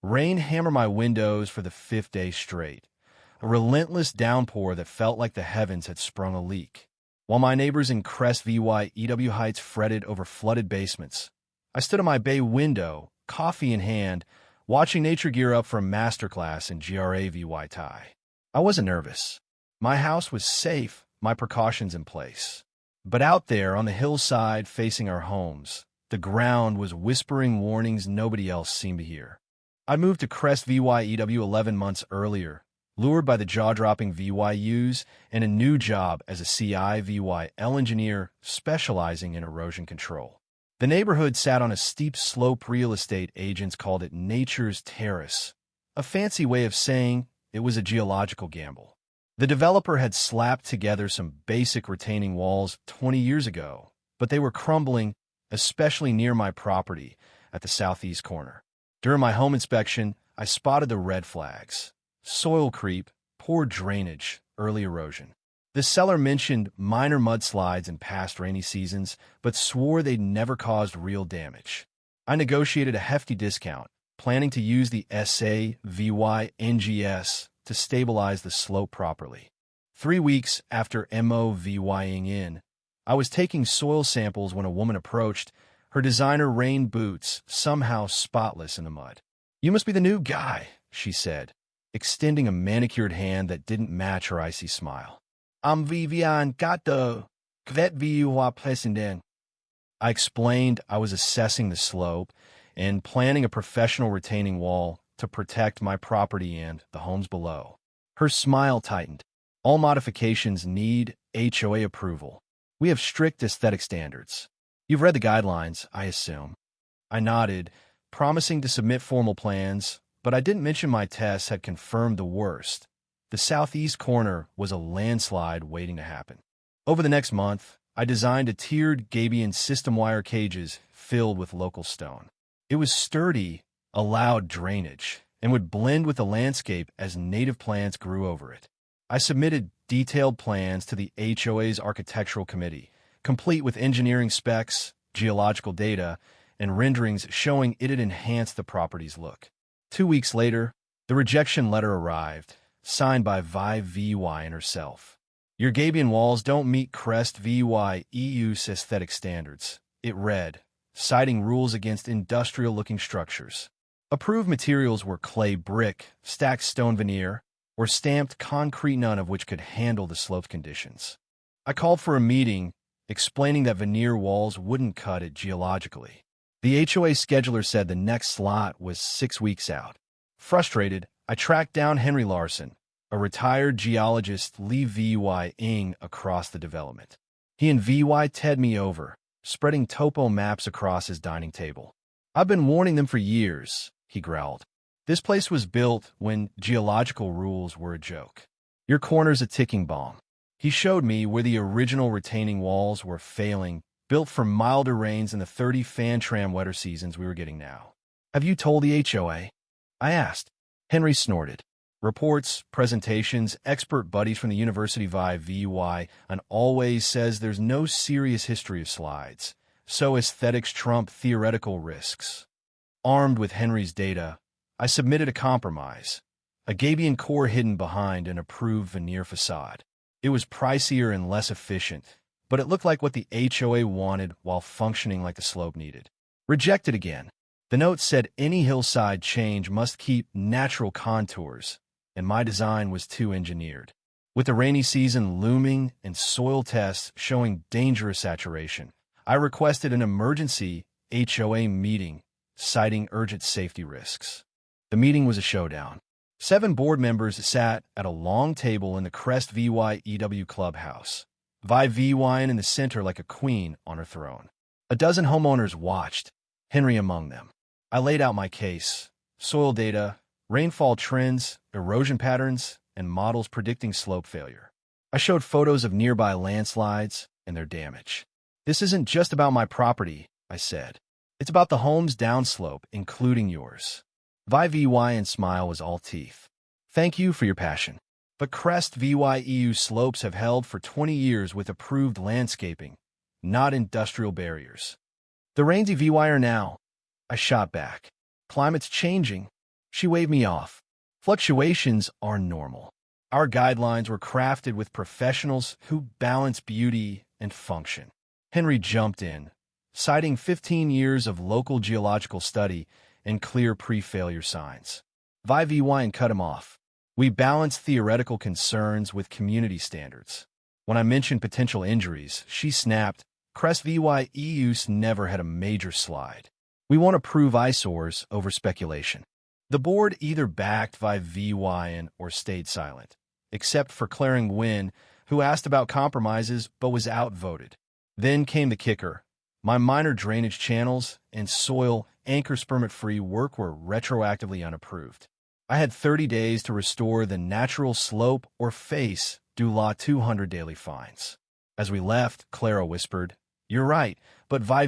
Rain hammered my windows for the fifth day straight, a relentless downpour that felt like the heavens had sprung a leak. While my neighbors in Crest VY EW Heights fretted over flooded basements, I stood at my bay window, coffee in hand, watching nature gear up for a masterclass in GRA VY Thai. I wasn't nervous. My house was safe, my precautions in place. But out there on the hillside facing our homes, the ground was whispering warnings nobody else seemed to hear. I moved to Crest VYEW 11 months earlier, lured by the jaw-dropping VYUs and a new job as a CI/VYL engineer specializing in erosion control. The neighborhood sat on a steep slope. Real estate agents called it Nature's Terrace, a fancy way of saying it was a geological gamble. The developer had slapped together some basic retaining walls 20 years ago, but they were crumbling, especially near my property at the southeast corner. During my home inspection, I spotted the red flags: soil creep, poor drainage, early erosion. The seller mentioned minor mudslides in past rainy seasons, but swore they'd never caused real damage. I negotiated a hefty discount, planning to use the SAVY/NGS to stabilize the slope properly. 3 weeks after MOVYing in, I was taking soil samples when a woman approached, her designer rain boots somehow spotless in the mud. "You must be the new guy," she said, extending a manicured hand that didn't match her icy smile. "I'm Vivian Gato, Kvet VUA President." I explained I was assessing the slope and planning a professional retaining wall to protect my property and the homes below. Her smile tightened. "All modifications need HOA approval. We have strict aesthetic standards. You've read the guidelines, I assume." I nodded, promising to submit formal plans, but I didn't mention my tests had confirmed the worst. The southeast corner was a landslide waiting to happen. Over the next month, I designed a tiered gabion system wire cages filled with local stone. It was sturdy, allowed drainage, and would blend with the landscape as native plants grew over it. I submitted detailed plans to the HOA's architectural committee, complete with engineering specs, geological data, and renderings showing it had enhanced the property's look. 2 weeks later, the rejection letter arrived, signed by Vi VY and herself. "Your gabion walls don't meet Crest VY EU's aesthetic standards," it read, citing rules against industrial-looking structures. Approved materials were clay brick, stacked stone veneer, or stamped concrete, none of which could handle the slope conditions. I called for a meeting, explaining that veneer walls wouldn't cut it geologically. The HOA scheduler said the next slot was 6 weeks out. Frustrated, I tracked down Henry Larson, a retired geologist Lee VY-ing across the development. He and VY-ted me over, spreading topo maps across his dining table. "I've been warning them for years," he growled. "This place was built when geological rules were a joke. Your corner's a ticking bomb." He showed me where the original retaining walls were failing, built for milder rains in the 30 fan-tram wetter seasons we were getting now. "Have you told the HOA?" I asked. Henry snorted. "Reports, presentations, expert buddies from the University VY, and always says there's no serious history of slides, so aesthetics trump theoretical risks." Armed with Henry's data, I submitted a compromise, a gabion core hidden behind an approved veneer facade. It was pricier and less efficient, but it looked like what the HOA wanted while functioning like the slope needed. Rejected again. The note said any hillside change must keep natural contours, and my design was too engineered. With the rainy season looming and soil tests showing dangerous saturation, I requested an emergency HOA meeting, citing urgent safety risks. The meeting was a showdown. 7 board members sat at a long table in the Crest VYEW clubhouse, Vi VY in the center like a queen on her throne. A dozen homeowners watched, Henry among them. I laid out my case: soil data, rainfall trends, erosion patterns, and models predicting slope failure. I showed photos of nearby landslides and their damage. "This isn't just about my property," I said. "It's about the homes downslope, including yours." Vi VY's smile was all teeth. "Thank you for your passion. But Crest VYEU slopes have held for 20 years with approved landscaping, not industrial barriers. The rains VY are now," I shot back. "Climate's changing. She waved me off. Fluctuations are normal. Our guidelines were crafted with professionals who balance beauty and function. Henry jumped in, citing 15 years of local geological study and clear pre-failure signs. Vi cut him off. We balanced theoretical concerns with community standards. When I mentioned potential injuries, she snapped, Crest VYEUS never had a major slide. We want to prove eyesores over speculation. The board either backed Vi or stayed silent, except for Claring Wynn, who asked about compromises but was outvoted. Then came the kicker. My minor drainage channels and soil anchor spermate-free work were retroactively unapproved. I had 30 days to restore the natural slope or face due law 200 daily fines. As we left, Clara whispered, "You're right, but Vi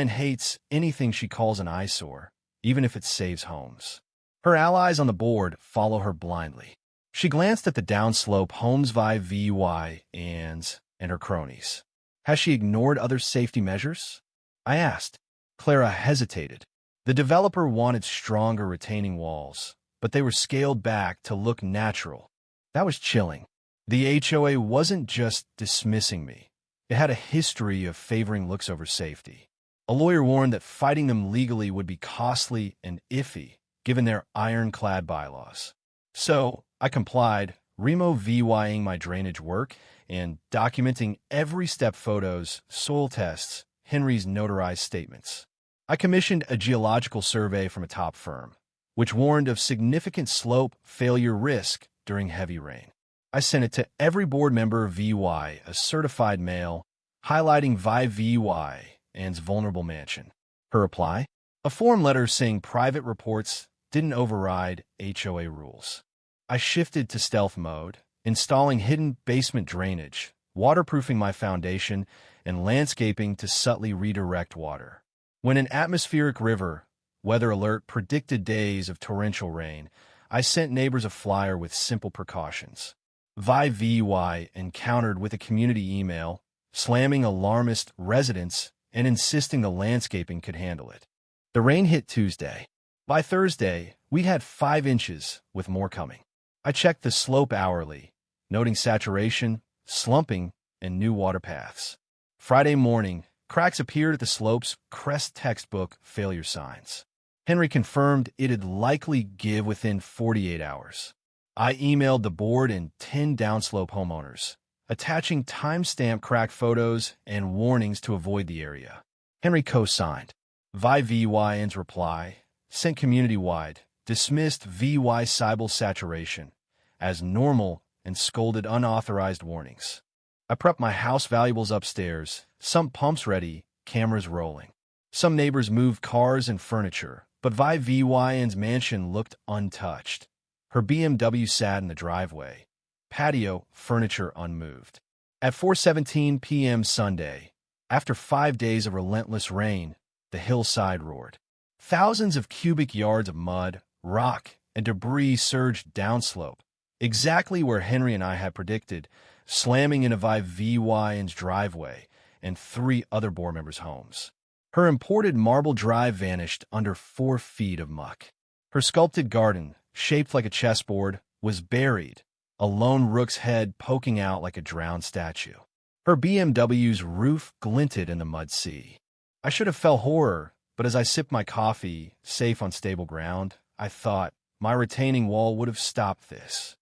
hates anything she calls an eyesore, even if it saves homes." Her allies on the board follow her blindly. She glanced at the downslope homes Vi and her cronies. Has she ignored other safety measures? I asked. Clara hesitated. The developer wanted stronger retaining walls, but they were scaled back to look natural. That was chilling. The HOA wasn't just dismissing me. It had a history of favoring looks over safety. A lawyer warned that fighting them legally would be costly and iffy, given their ironclad bylaws. So I complied, VYing my drainage work and documenting every step photos, soil tests, Henry's notarized statements. I commissioned a geological survey from a top firm, which warned of significant slope failure risk during heavy rain. I sent it to every board member of VY, a certified mail, highlighting VY and's vulnerable mansion. Her reply? A form letter saying private reports didn't override HOA rules. I shifted to stealth mode, installing hidden basement drainage, waterproofing my foundation, and landscaping to subtly redirect water. When an atmospheric river weather alert predicted days of torrential rain, I sent neighbors a flyer with simple precautions. VY encountered with a community email, slamming alarmist residents and insisting the landscaping could handle it. The rain hit Tuesday. By Thursday, we had 5 inches, with more coming. I checked the slope hourly, noting saturation, slumping, and new water paths. Friday morning, cracks appeared at the slope's crest textbook failure signs. Henry confirmed it'd likely give within 48 hours. I emailed the board and 10 downslope homeowners, attaching timestamp crack photos and warnings to avoid the area. Henry co-signed. VY's reply, sent community-wide, dismissed VY Cybele saturation as normal and scolded unauthorized warnings. I prepped my house valuables upstairs, sump pumps ready, cameras rolling. Some neighbors moved cars and furniture, but VY's mansion looked untouched. Her BMW sat in the driveway, patio furniture unmoved. At 4:17 p.m. Sunday, after 5 days of relentless rain, the hillside roared. Thousands of cubic yards of mud, rock, and debris surged downslope, exactly where Henry and I had predicted, slamming into VY's driveway and 3 other board members' homes. Her imported marble drive vanished under 4 feet of muck. Her sculpted garden, shaped like a chessboard, was buried, a lone rook's head poking out like a drowned statue. Her BMW's roof glinted in the mud sea. I should have felt horror, but as I sipped my coffee, safe on stable ground, I thought my retaining wall would have stopped this.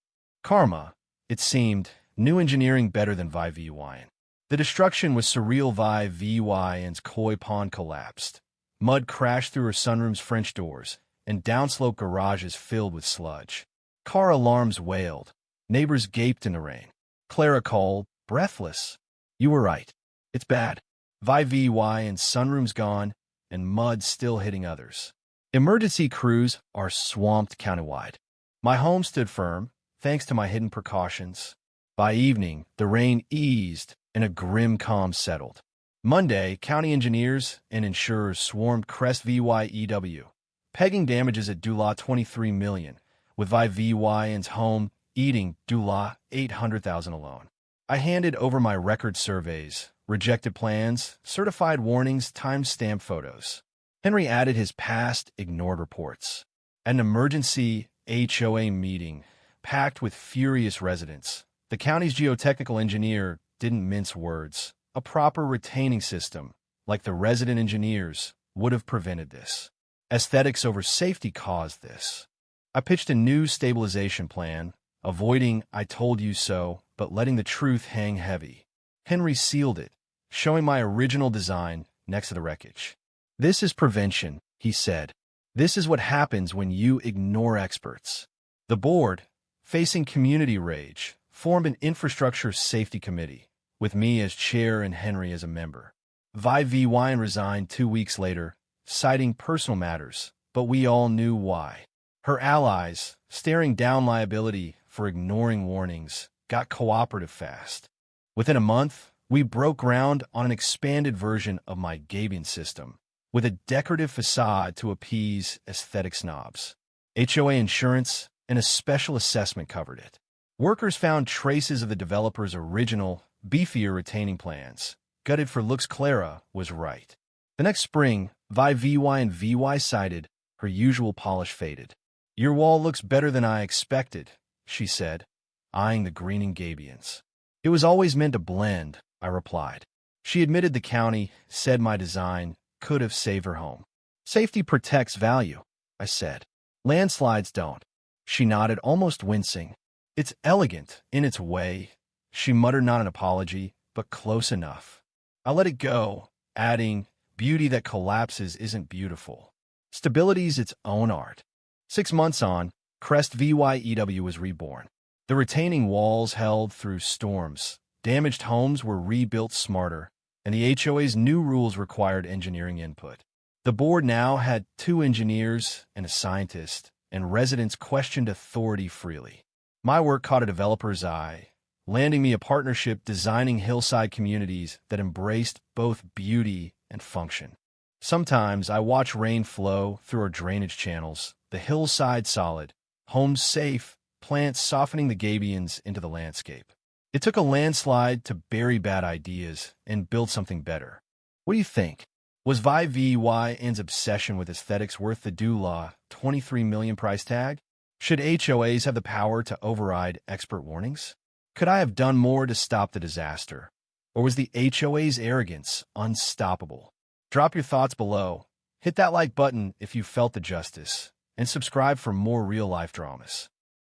Karma, it seemed, knew engineering better than VY. The destruction was surreal. VY's koi pond collapsed. Mud crashed through her sunroom's French doors, and downslope garages filled with sludge. Car alarms wailed. Neighbors gaped in the rain. Clara called, breathless. You were right. It's bad. VY's sunroom's gone, and mud still hitting others. Emergency crews are swamped countywide. My home stood firm, thanks to my hidden precautions. By evening, the rain eased, and a grim calm settled. Monday, county engineers and insurers swarmed Crest VYEW, pegging damages at Dula $23 million, with VY's home eating Dula $800,000 alone. I handed over my record surveys, rejected plans, certified warnings, time-stamped photos. Henry added his past ignored reports. At an emergency HOA meeting, packed with furious residents, the county's geotechnical engineer didn't mince words. A proper retaining system, like the resident engineers, would have prevented this. Aesthetics over safety caused this. I pitched a new stabilization plan, avoiding "I told you so," but letting the truth hang heavy. Henry sealed it, showing my original design next to the wreckage. "This is prevention," he said. "This is what happens when you ignore experts." The board, facing community rage, formed an infrastructure safety committee, with me as chair and Henry as a member. Vi Wine resigned 2 weeks later, citing personal matters, but we all knew why. Her allies, staring down liability for ignoring warnings, got cooperative fast. Within a month, we broke ground on an expanded version of my Gabion system, with a decorative facade to appease aesthetic snobs. HOA insurance and a special assessment covered it. Workers found traces of the developer's original, beefier retaining plans. Gutted for looks, Clara was right. The next spring, VY and VY cited, her usual polish faded. "Your wall looks better than I expected," she said, eyeing the greening Gabions. "It was always meant to blend," I replied. She admitted the county said my design could have saved her home. "Safety protects value," I said. "Landslides don't." She nodded, almost wincing. "It's elegant in its way," she muttered, not an apology, but close enough. I let it go, adding, "Beauty that collapses isn't beautiful. Stability's its own art." 6 months on, Crest VYEW was reborn. The retaining walls held through storms, damaged homes were rebuilt smarter, and the HOA's new rules required engineering input. The board now had 2 engineers and a scientist, and residents questioned authority freely. My work caught a developer's eye, landing me a partnership designing hillside communities that embraced both beauty and function. Sometimes I watch rain flow through our drainage channels, the hillside solid, homes safe, plants softening the gabions into the landscape. It took a landslide to bury bad ideas and build something better. What do you think? Was VYN's obsession with aesthetics worth the DULA $23 million price tag? Should HOAs have the power to override expert warnings? Could I have done more to stop the disaster? Or was the HOA's arrogance unstoppable? Drop your thoughts below. Hit that like button if you felt the justice, and subscribe for more real-life dramas.